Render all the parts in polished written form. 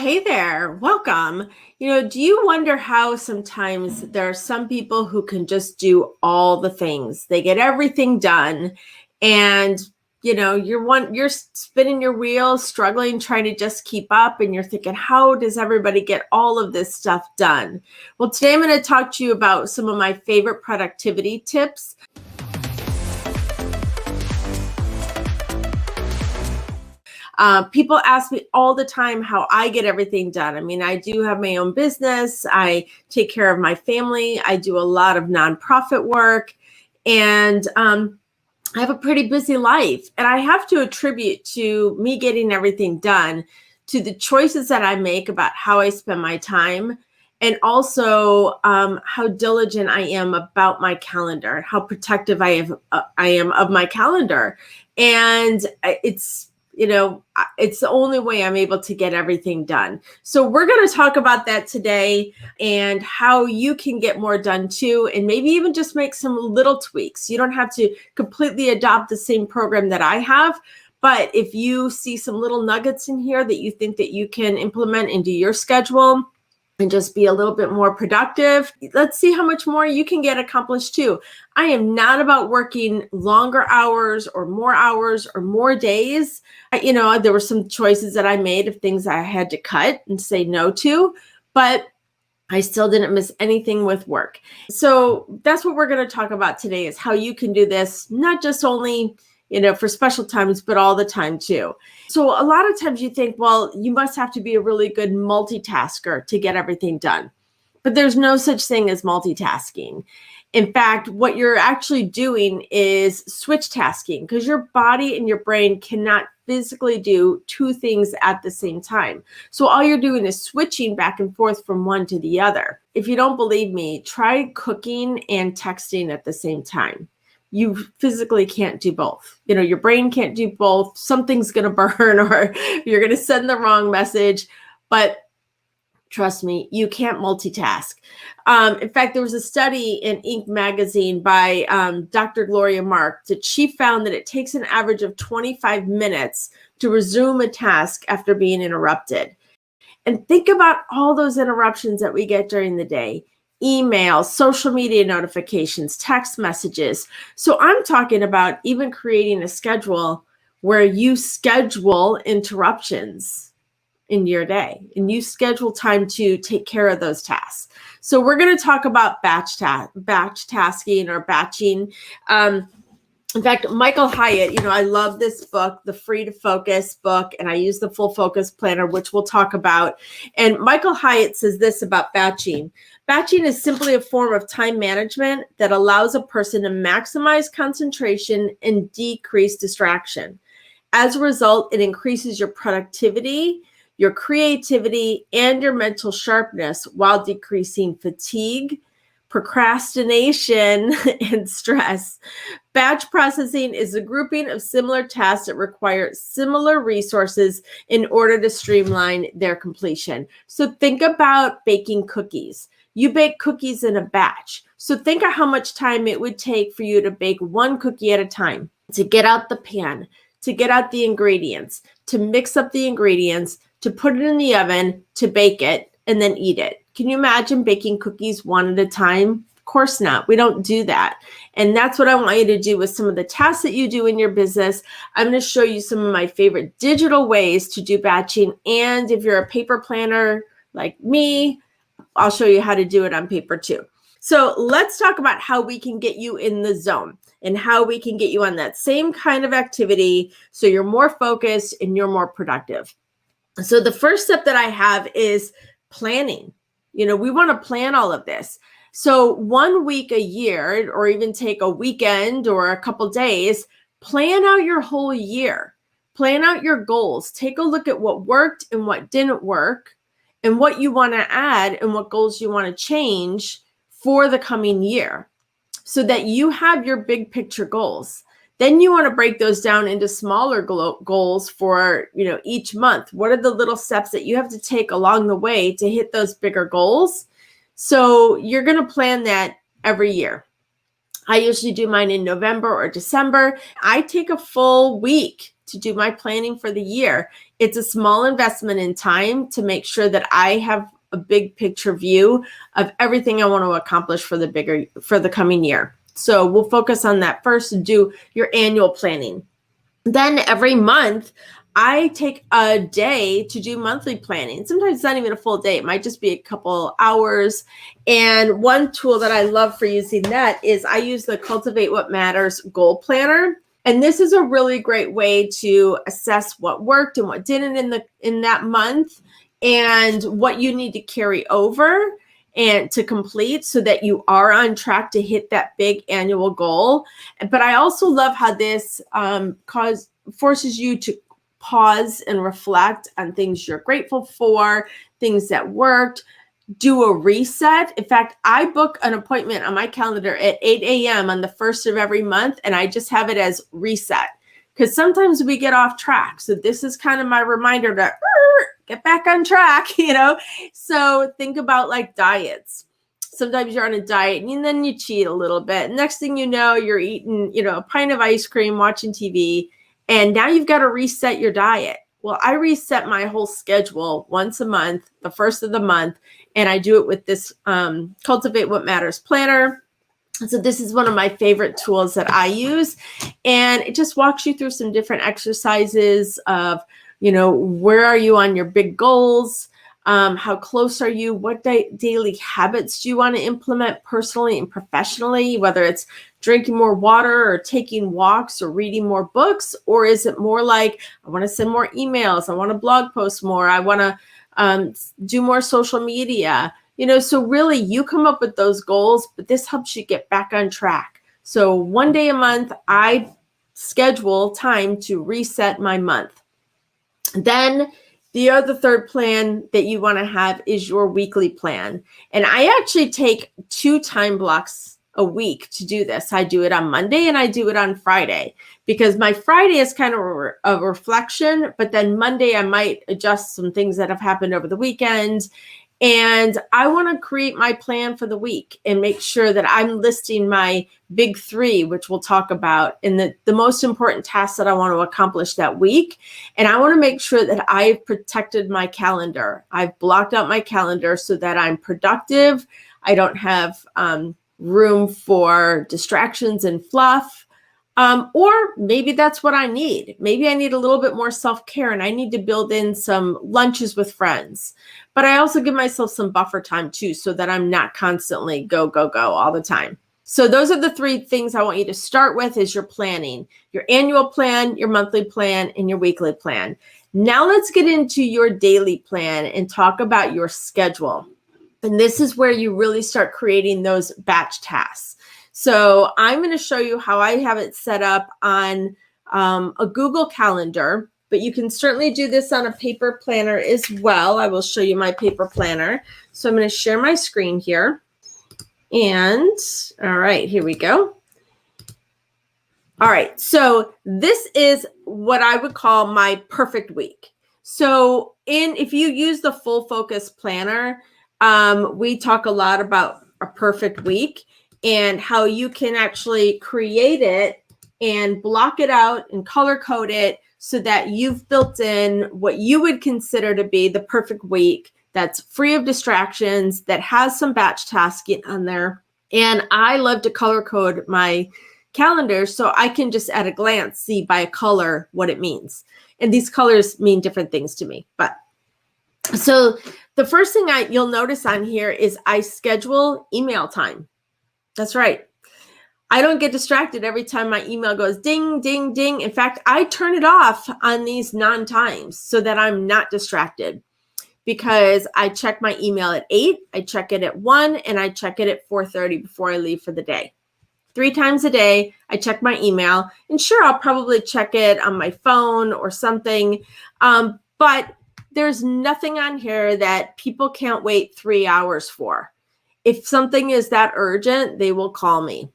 Hey there, welcome. Do you wonder how sometimes there are some people who can just do all the things? They get everything done and you're spinning your wheels, struggling trying to just keep up, and you're thinking, how does everybody get all of this stuff done? Well, today I'm going to talk to you about some of my favorite productivity tips. People ask me all the time how I get everything done. I mean, I do have my own business. I take care of my family. I do a lot of nonprofit work, and I have a pretty busy life. And I have to attribute to me getting everything done to the choices that I make about how I spend my time, and also how diligent I am about my calendar, how protective I am of my calendar. And it's the only way I'm able to get everything done. So we're going to talk about that today and how you can get more done too, and maybe even just make some little tweaks. You don't have to completely adopt the same program that I have, but if you see some little nuggets in here that you think that you can implement into your schedule and just be a little bit more productive, let's see how much more you can get accomplished too. I am not about working longer hours or more days. There were some choices that I made of things I had to cut and say no to, but I still didn't miss anything with work. So that's what we're going to talk about today, is how you can do this, not just only for special times, but all the time too. So a lot of times you think, well, you must have to be a really good multitasker to get everything done. But there's no such thing as multitasking. In fact, what you're actually doing is switch tasking, because your body and your brain cannot physically do two things at the same time. So all you're doing is switching back and forth from one to the other. If you don't believe me, try cooking and texting at the same time. You physically can't do both. Your brain can't do both. Something's going to burn, or you're going to send the wrong message. But trust me, you can't multitask. In fact, there was a study in Inc. magazine by Dr. Gloria Mark that she found that it takes an average of 25 minutes to resume a task after being interrupted. And think about all those interruptions that we get during the day: emails, social media notifications, text messages. So I'm talking about even creating a schedule where you schedule interruptions in your day and you schedule time to take care of those tasks. So we're going to talk about batch tasking or batching. In fact, Michael Hyatt, I love this book, the Free to Focus book, and I use the Full Focus Planner, which we'll talk about. And Michael Hyatt says this about batching. Batching is simply a form of time management that allows a person to maximize concentration and decrease distraction. As a result, it increases your productivity, your creativity, and your mental sharpness while decreasing fatigue, procrastination, and stress. Batch processing is a grouping of similar tasks that require similar resources in order to streamline their completion. So think about baking cookies. You bake cookies in a batch. So think of how much time it would take for you to bake one cookie at a time, to get out the pan, to get out the ingredients, to mix up the ingredients, to put it in the oven, to bake it, and then eat it. Can you imagine baking cookies one at a time? Of course not. We don't do that. And that's what I want you to do with some of the tasks that you do in your business. I'm going to show you some of my favorite digital ways to do batching. And if you're a paper planner like me, I'll show you how to do it on paper too. So let's talk about how we can get you in the zone and how we can get you on that same kind of activity so you're more focused and you're more productive. So the first step that I have is planning. We want to plan all of this. So 1 week a year, or even take a weekend or a couple days, plan out your whole year. Plan out your goals. Take a look at what worked and what didn't work, and what you want to add and what goals you want to change for the coming year, so that you have your big picture goals. Then you want to break those down into smaller goals for, each month. What are the little steps that you have to take along the way to hit those bigger goals? So you're going to plan that every year. I usually do mine in November or December. I take a full week to do my planning for the year. It's a small investment in time to make sure that I have a big picture view of everything I want to accomplish for the coming year. So we'll focus on that first and do your annual planning. Then every month, I take a day to do monthly planning. Sometimes it's not even a full day. It might just be a couple hours. And one tool that I love for using that is I use the Cultivate What Matters Goal Planner. And this is a really great way to assess what worked and what didn't in that month, and what you need to carry over and to complete so that you are on track to hit that big annual goal. But I also love how this forces you to pause and reflect on things you're grateful for, things that worked, do a reset. In fact, I book an appointment on my calendar at 8 a.m. on the first of every month, and I just have it as reset because sometimes we get off track. So this is kind of my reminder to get back on track, So think about like diets. Sometimes you're on a diet and then you cheat a little bit. Next thing you know, you're eating, a pint of ice cream, watching TV, and now you've got to reset your diet. Well, I reset my whole schedule once a month, the first of the month, and I do it with this Cultivate What Matters planner. So this is one of my favorite tools that I use, and it just walks you through some different exercises of, where are you on your big goals? How close are you? What daily habits do you want to implement personally and professionally, whether it's drinking more water or taking walks or reading more books? Or is it more like, I want to send more emails, I want to blog post more, I want to do more social media? So really you come up with those goals, but this helps you get back on track. So one day a month, I schedule time to reset my month. Then the other third plan that you want to have is your weekly plan. And I actually take 2 time blocks a week to do this. I do it on Monday and I do it on Friday, because my Friday is kind of a reflection, but then Monday I might adjust some things that have happened over the weekend. And I want to create my plan for the week and make sure that I'm listing my big 3, which we'll talk about, and the most important tasks that I want to accomplish that week. And I want to make sure that I've protected my calendar. I've blocked out my calendar so that I'm productive. I don't have room for distractions and fluff. Or maybe that's what I need. Maybe I need a little bit more self-care and I need to build in some lunches with friends. But I also give myself some buffer time too, so that I'm not constantly go, go, go all the time. So those are the 3 things I want you to start with is your planning, your annual plan, your monthly plan, and your weekly plan. Now let's get into your daily plan and talk about your schedule. And this is where you really start creating those batch tasks. So I'm going to show you how I have it set up on a Google Calendar, but you can certainly do this on a paper planner as well. I will show you my paper planner. So I'm going to share my screen here. And all right, here we go. All right, so this is what I would call my perfect week. So if you use the Full Focus Planner, we talk a lot about a perfect week and how you can actually create it and block it out and color code it so that you've built in what you would consider to be the perfect week that's free of distractions, that has some batch tasking on there. And I love to color code my calendar so I can just at a glance see by a color what it means. And these colors mean different things to me. But so the first thing you'll notice on here is I schedule email time. That's right. I don't get distracted every time my email goes ding, ding, ding. In fact, I turn it off on these non-times so that I'm not distracted, because I check my email at 8, I check it at 1, and I check it at 4:30 before I leave for the day. 3 times a day, I check my email. And sure, I'll probably check it on my phone or something. But there's nothing on here that people can't wait 3 hours for. If something is that urgent, they will call me.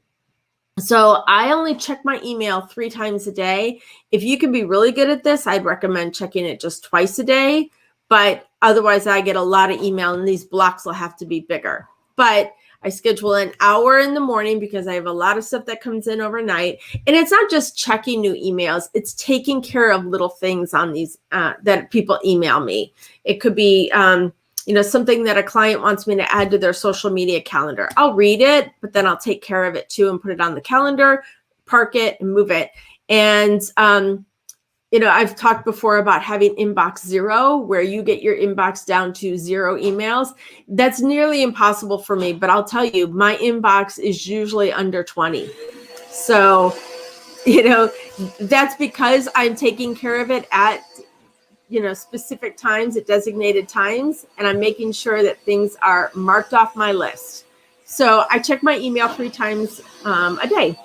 So I only check my email 3 times a day. If you can be really good at this, I'd recommend checking it just twice a day. But otherwise, I get a lot of email and these blocks will have to be bigger. But I schedule an hour in the morning because I have a lot of stuff that comes in overnight. And it's not just checking new emails, it's taking care of little things on these that people email me. It could be, something that a client wants me to add to their social media calendar. I'll read it, but then I'll take care of it too and put it on the calendar, park it, and move it. And, I've talked before about having inbox zero, where you get your inbox down to 0 emails. That's nearly impossible for me, but I'll tell you, my inbox is usually under 20. So, that's because I'm taking care of it at, specific times, at designated times, and I'm making sure that things are marked off my list. So I check my email 3 times a day.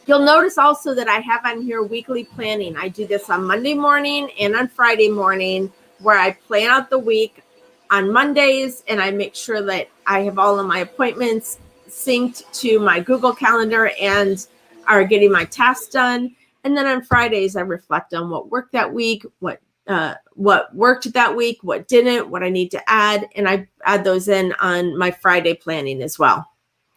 You'll notice also that I have on here weekly planning. I do this on Monday morning and on Friday morning, where I plan out the week on Mondays, and I make sure that I have all of my appointments synced to my Google Calendar and are getting my tasks done. And then on Fridays, I reflect on what worked that week, what worked that week, what didn't, what I need to add, and I add those in on my Friday planning as well.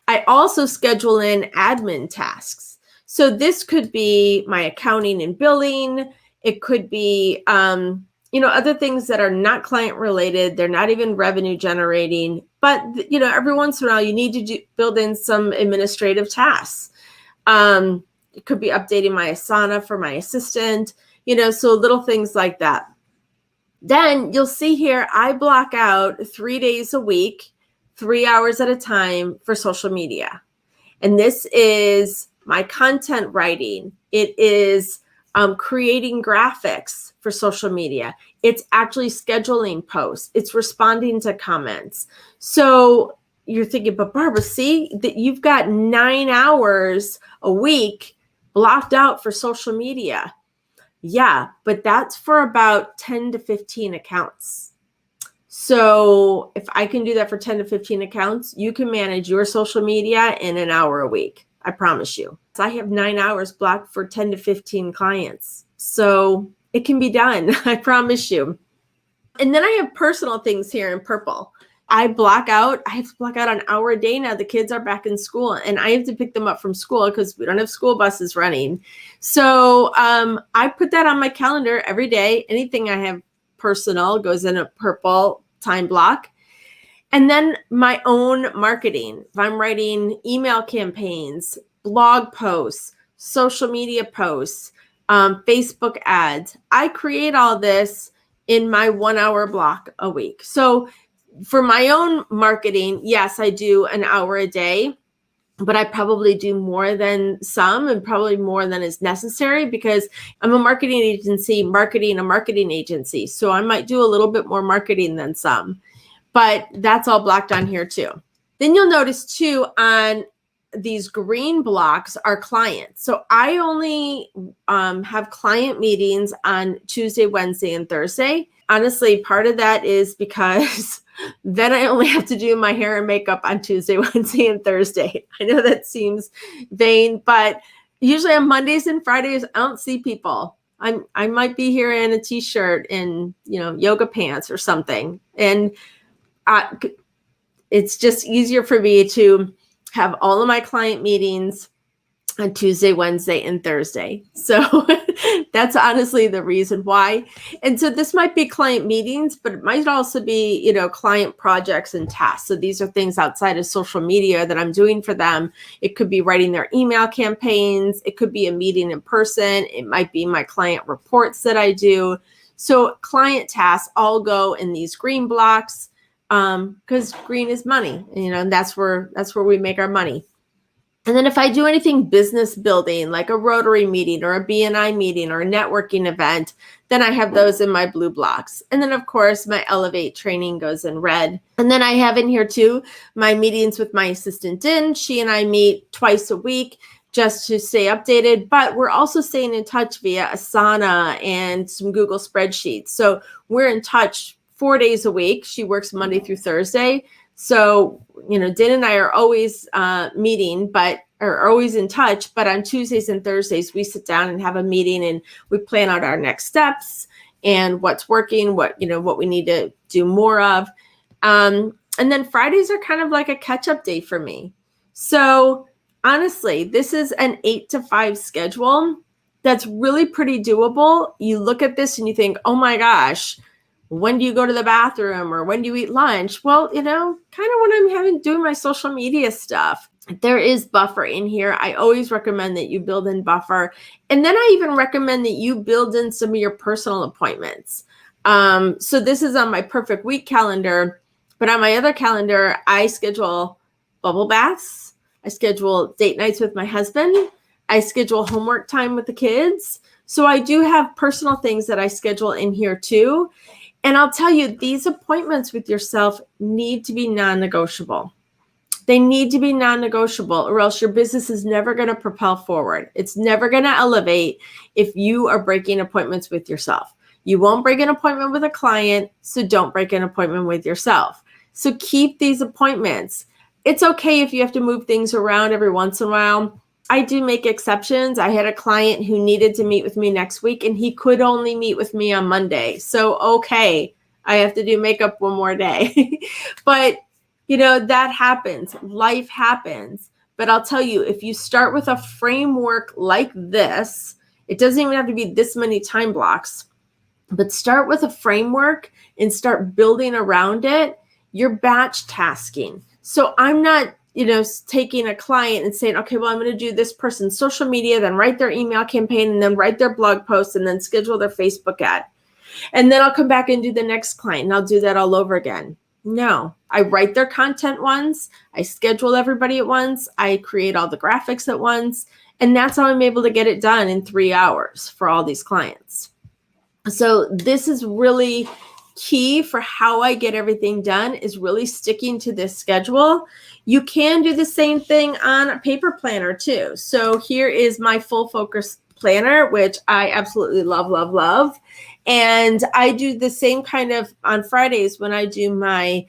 I also schedule in admin tasks. So this could be my accounting and billing. It could be, other things that are not client related. They're not even revenue generating, but every once in a while you need to build in some administrative tasks. It could be updating my Asana for my assistant, so little things like that. Then you'll see here, I block out 3 days a week, 3 hours at a time for social media. And this is my content writing. It is creating graphics for social media. It's actually scheduling posts. It's responding to comments. So you're thinking, but Barbara, see that you've got 9 hours a week blocked out for social media. Yeah, but that's for about 10 to 15 accounts. So if I can do that for 10 to 15 accounts, you can manage your social media in an hour a week. I promise you. So I have 9 hours blocked for 10 to 15 clients. So it can be done. I promise you. And then I have personal things here in purple. I have to block out an hour a day now. The kids are back in school and I have to pick them up from school because we don't have school buses running. So I put that on my calendar every day. Anything I have personal goes in a purple time block. And then my own marketing. If I'm writing email campaigns, blog posts, social media posts, Facebook ads, I create all this in my 1 hour block a week. So for my own marketing, yes, I do an hour a day, but I probably do more than some and probably more than is necessary because I'm a marketing agency marketing a marketing agency. So I might do a little bit more marketing than some, but that's all blocked on here too. Then you'll notice too on these green blocks are clients. So I only have client meetings on Tuesday, Wednesday, and Thursday. Honestly, part of that is because then I only have to do my hair and makeup on Tuesday, Wednesday, and Thursday. I know that seems vain, but usually on Mondays and Fridays, I don't see people. I might be here in a t-shirt and yoga pants or something. And it's just easier for me to have all of my client meetings on Tuesday, Wednesday, and Thursday. So that's honestly the reason why. And so this might be client meetings, but it might also be, client projects and tasks. So these are things outside of social media that I'm doing for them. It could be writing their email campaigns. It could be a meeting in person. It might be my client reports that I do. So client tasks all go in these green blocks because green is money, and that's where we make our money. And then if I do anything business building, like a Rotary meeting or a BNI meeting or a networking event, then I have those in my blue blocks. And then, of course, my Elevate training goes in red. And then I have in here, too, my meetings with my assistant, Din. She and I meet twice a week just to stay updated. But we're also staying in touch via Asana and some Google spreadsheets. So we're in touch 4 days a week. She works Monday through Thursday. So, Din and I are always meeting, but are always in touch. But on Tuesdays and Thursdays, we sit down and have a meeting and we plan out our next steps and what's working, what we need to do more of. And And then Fridays are kind of like a catch-up day for me. So honestly, this is an 8 to 5 schedule that's really pretty doable. You look at this and you think, oh my gosh, when do you go to the bathroom or when do you eat lunch? Well, kind of when I'm doing my social media stuff. There is buffer in here. I always recommend that you build in buffer. And then I even recommend that you build in some of your personal appointments. So this is on my perfect week calendar, but on my other calendar, I schedule bubble baths. I schedule date nights with my husband. I schedule homework time with the kids. So I do have personal things that I schedule in here too. And I'll tell you, these appointments with yourself need to be non-negotiable. They need to be non-negotiable, or else your business is never going to propel forward. It's never going to elevate if you are breaking appointments with yourself. You won't break an appointment with a client, so don't break an appointment with yourself. So keep these appointments. It's okay if you have to move things around every once in a while. I do make exceptions. I had a client who needed to meet with me next week, and he could only meet with me on Monday. So, okay, I have to do makeup one more day. But, that happens. Life happens. But I'll tell you, if you start with a framework like this, it doesn't even have to be this many time blocks, but start with a framework and start building around it. You're batch tasking. So I'm not taking a client and saying, okay, well, I'm going to do this person's social media, then write their email campaign, and then write their blog post, and then schedule their Facebook ad. And then I'll come back and do the next client, and I'll do that all over again. No, I write their content once, I schedule everybody at once, I create all the graphics at once, and that's how I'm able to get it done in 3 hours for all these clients. So this is really key for how I get everything done, is really sticking to this schedule. You can do the same thing on a paper planner too. So here is my full focus planner, which I absolutely love, love, love. And I do the same kind of on Fridays when I do my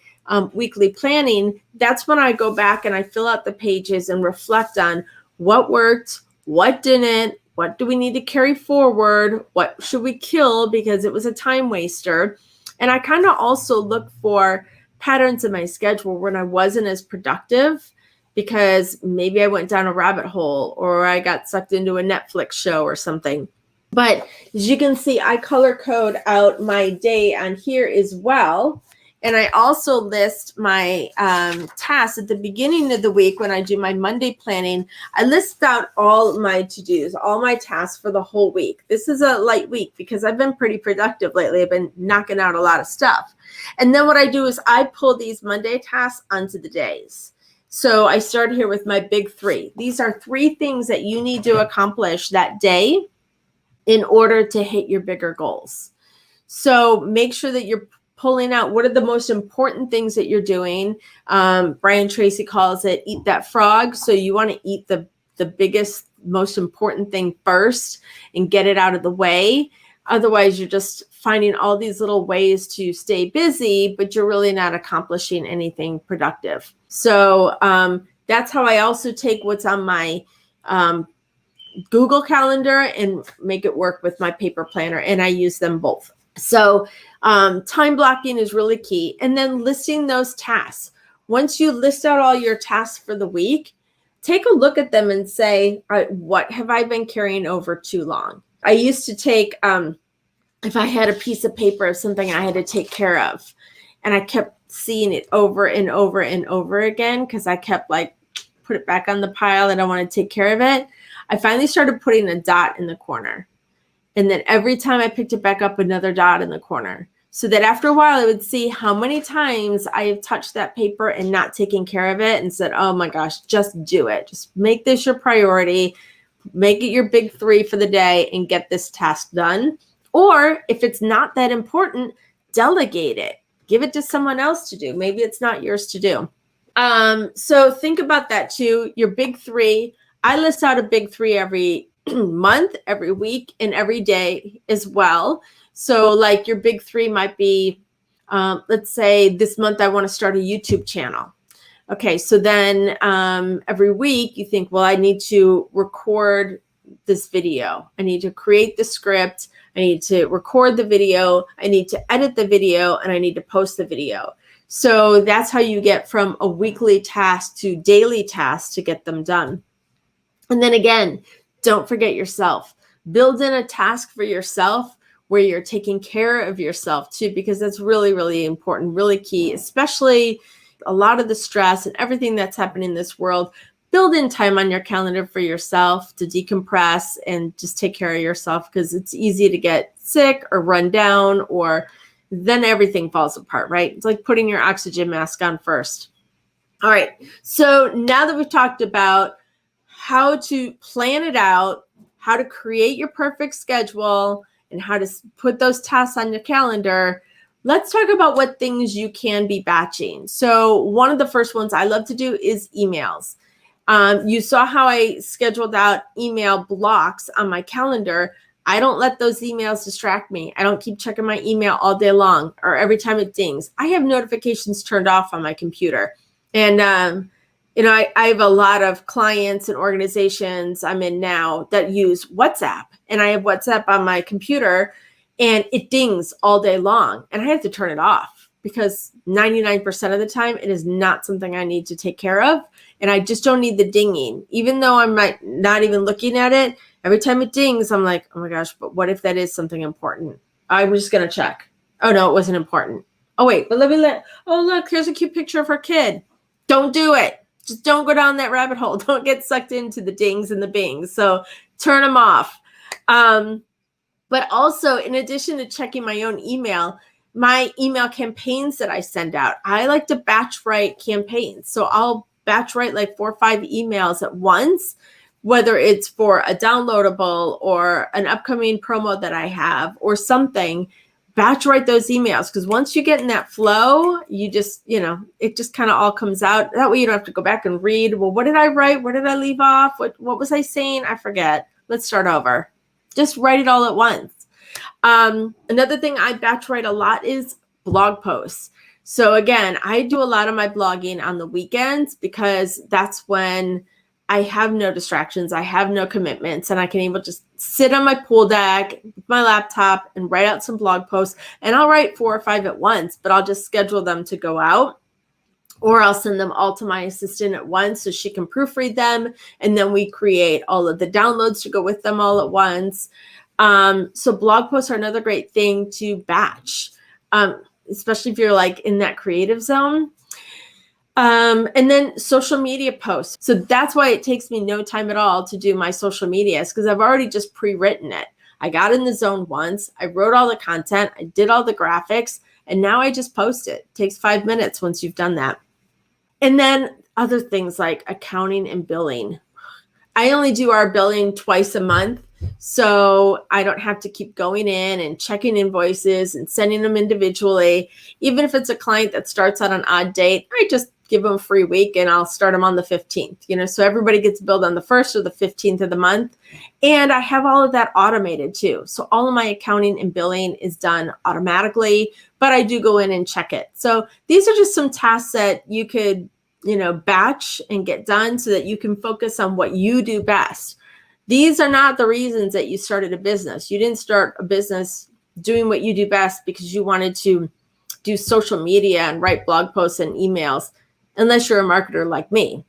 weekly planning. That's when I go back and I fill out the pages and reflect on what worked, what didn't, what do we need to carry forward, what should we kill because it was a time waster. And I kind of also look for patterns in my schedule when I wasn't as productive because maybe I went down a rabbit hole or I got sucked into a Netflix show or something. But as you can see, I color code out my day on here as well. And I also list my tasks at the beginning of the week when I do my Monday planning. I list out all my to-dos, all my tasks for the whole week. This is a light week because I've been pretty productive lately. I've been knocking out a lot of stuff. And then what I do is I pull these Monday tasks onto the days. So I start here with my big 3. These are 3 things that you need to accomplish that day in order to hit your bigger goals. So make sure that you're pulling out what are the most important things that you're doing. Brian Tracy calls it eat that frog. So you want to eat the biggest, most important thing first and get it out of the way. Otherwise, you're just finding all these little ways to stay busy, but you're really not accomplishing anything productive. So that's how I also take what's on my Google Calendar and make it work with my paper planner, and I use them both. So time blocking is really key. And then listing those tasks. Once you list out all your tasks for the week, take a look at them and say, all right, what have I been carrying over too long? I used to take, if I had a piece of paper of something I had to take care of, and I kept seeing it over and over and over again because I kept put it back on the pile and I want to take care of it. I finally started putting a dot in the corner. And then every time I picked it back up, another dot in the corner. So that after a while, I would see how many times I have touched that paper and not taken care of it and said, oh my gosh, just do it. Just make this your priority. Make it your big 3 for the day and get this task done. Or if it's not that important, delegate it. Give it to someone else to do. Maybe it's not yours to do. So think about that too. Your big 3. I list out a big 3 every month, every week, and every day as well. So like your big 3 might be, let's say this month I want to start a YouTube channel. Okay, so then every week you think, well, I need to record this video. I need to create the script. I need to record the video. I need to edit the video, and I need to post the video. So that's how you get from a weekly task to daily tasks to get them done. And then again, don't forget yourself. Build in a task for yourself where you're taking care of yourself too, because that's really, really important, really key, especially a lot of the stress and everything that's happening in this world. Build in time on your calendar for yourself to decompress and just take care of yourself, because it's easy to get sick or run down, or then everything falls apart, right? It's like putting your oxygen mask on first. All right. So now that we've talked about how to plan it out, how to create your perfect schedule, and how to put those tasks on your calendar, let's talk about what things you can be batching. So one of the first ones I love to do is emails. You saw how I scheduled out email blocks on my calendar. I don't let those emails distract me. I don't keep checking my email all day long or every time it dings. I have notifications turned off on my computer. And, I have a lot of clients and organizations I'm in now that use WhatsApp. And I have WhatsApp on my computer and it dings all day long. And I have to turn it off because 99% of the time it is not something I need to take care of. And I just don't need the dinging. Even though I'm not even looking at it, every time it dings, I'm like, oh my gosh, but what if that is something important? I'm just going to check. Oh, no, it wasn't important. Oh, wait, but oh, look, here's a cute picture of her kid. Don't do it. Just don't go down that rabbit hole. Don't get sucked into the dings and the bings. So turn them off. But also, in addition to checking my own email, my email campaigns that I send out, I like to batch write campaigns. So I'll batch write like 4 or 5 emails at once, whether it's for a downloadable or an upcoming promo that I have or something. Batch write those emails, because once you get in that flow, you just, it just kind of all comes out. That way you don't have to go back and read, well, what did I write? Where did I leave off? What was I saying? I forget. Let's start over. Just write it all at once. Another thing I batch write a lot is blog posts. So again, I do a lot of my blogging on the weekends because that's when I have no distractions, I have no commitments, and I can able just sit on my pool deck with my laptop and write out some blog posts. And I'll write 4 or 5 at once, but I'll just schedule them to go out, or I'll send them all to my assistant at once so she can proofread them. And then we create all of the downloads to go with them all at once. So blog posts are another great thing to batch, especially if you're like in that creative zone. And then social media posts. So that's why it takes me no time at all to do my social medias, because I've already just pre-written it. I got in the zone once, I wrote all the content, I did all the graphics, and now I just post it. It takes 5 minutes once you've done that. And then other things like accounting and billing. I only do our billing twice a month, so I don't have to keep going in and checking invoices and sending them individually. Even if it's a client that starts on an odd date, I just give them a free week and I'll start them on the 15th, so everybody gets billed on the 1st or the 15th of the month. And I have all of that automated too. So all of my accounting and billing is done automatically, but I do go in and check it. So these are just some tasks that you could, batch and get done so that you can focus on what you do best. These are not the reasons that you started a business. You didn't start a business doing what you do best because you wanted to do social media and write blog posts and emails. Unless you're a marketer like me,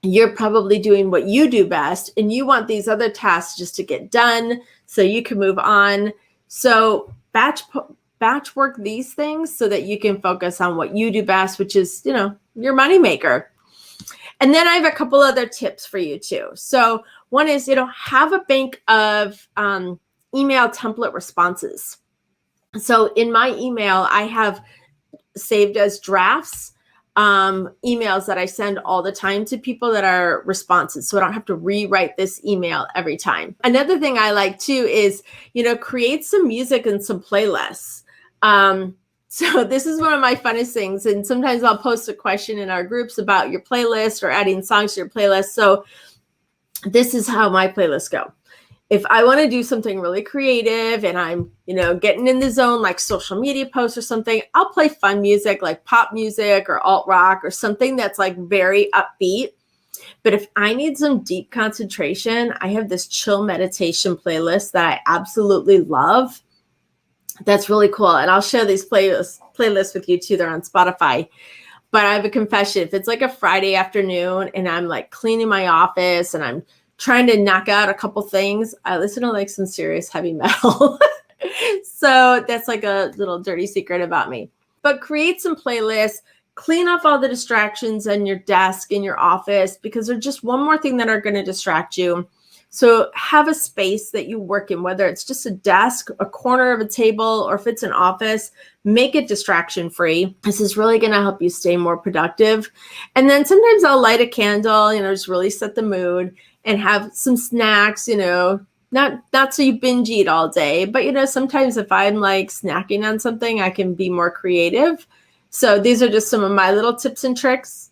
you're probably doing what you do best and you want these other tasks just to get done so you can move on. So batch work these things so that you can focus on what you do best, which is, your moneymaker. And then I have a couple other tips for you too. So one is, have a bank of email template responses. So in my email, I have saved as drafts emails that I send all the time to people that are responses. So I don't have to rewrite this email every time. Another thing I like too is, create some music and some playlists. So this is one of my funnest things. And sometimes I'll post a question in our groups about your playlist or adding songs to your playlist. So this is how my playlists go. If I want to do something really creative and I'm, getting in the zone, like social media posts or something, I'll play fun music like pop music or alt rock or something that's like very upbeat. But if I need some deep concentration, I have this chill meditation playlist that I absolutely love. That's really cool. And I'll share these playlists with you too. They're on Spotify. But I have a confession. If it's like a Friday afternoon and I'm like cleaning my office and I'm trying to knock out a couple things, I listen to like some serious heavy metal. So that's like a little dirty secret about me. But create some playlists, clean up all the distractions on your desk in your office, because they're just one more thing that are going to distract you. So have a space that you work in, whether it's just a desk, a corner of a table, or if it's an office, make it distraction free. This is really going to help you stay more productive. And then sometimes I'll light a candle, just really set the mood, and have some snacks, not so you binge eat all day, but sometimes if I'm like snacking on something, I can be more creative. So these are just some of my little tips and tricks.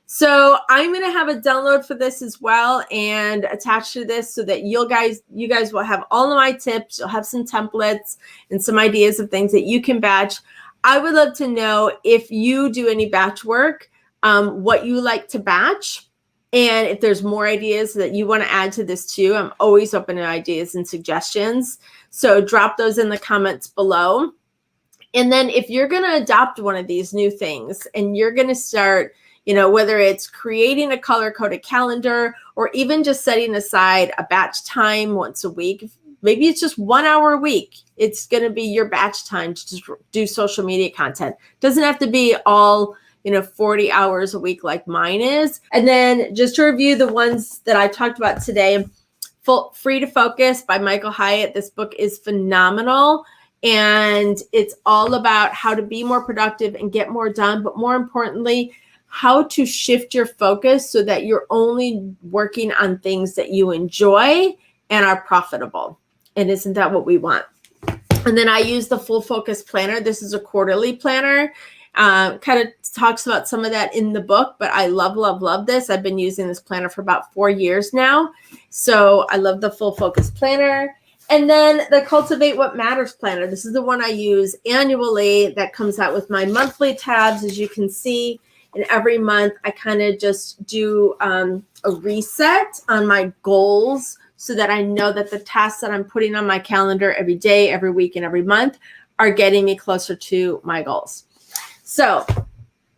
So I'm going to have a download for this as well and attached to this so that you guys will have all of my tips. You'll have some templates and some ideas of things that you can batch. I would love to know if you do any batch work, what you like to batch. And if there's more ideas that you want to add to this too, I'm always open to ideas and suggestions. So drop those in the comments below. And then if you're going to adopt one of these new things and you're going to start, whether it's creating a color-coded calendar or even just setting aside a batch time once a week, maybe it's just 1 hour a week. It's going to be your batch time to just do social media content. Doesn't have to be all 40 hours a week like mine is. And then just to review the ones that I talked about today, Free to Focus by Michael Hyatt. This book is phenomenal. And it's all about how to be more productive and get more done. But more importantly, how to shift your focus so that you're only working on things that you enjoy and are profitable. And isn't that what we want? And then I use the Full Focus Planner. This is a quarterly planner. Kind of talks about some of that in the book, but I love, love, love this. I've been using this planner for about 4 years now. So I love the Full Focus Planner. And then the Cultivate What Matters Planner. This is the one I use annually that comes out with my monthly tabs, as you can see. And every month I kind of just do a reset on my goals so that I know that the tasks that I'm putting on my calendar every day, every week, and every month are getting me closer to my goals. So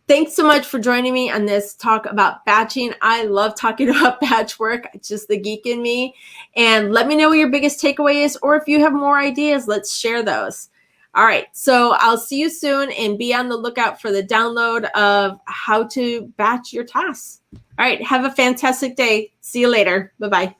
thanks so much for joining me on this talk about batching. I love talking about batch work. It's just the geek in me. And let me know what your biggest takeaway is, or if you have more ideas, let's share those. All right, so I'll see you soon, and be on the lookout for the download of how to batch your tasks. All right, have a fantastic day. See you later. Bye-bye.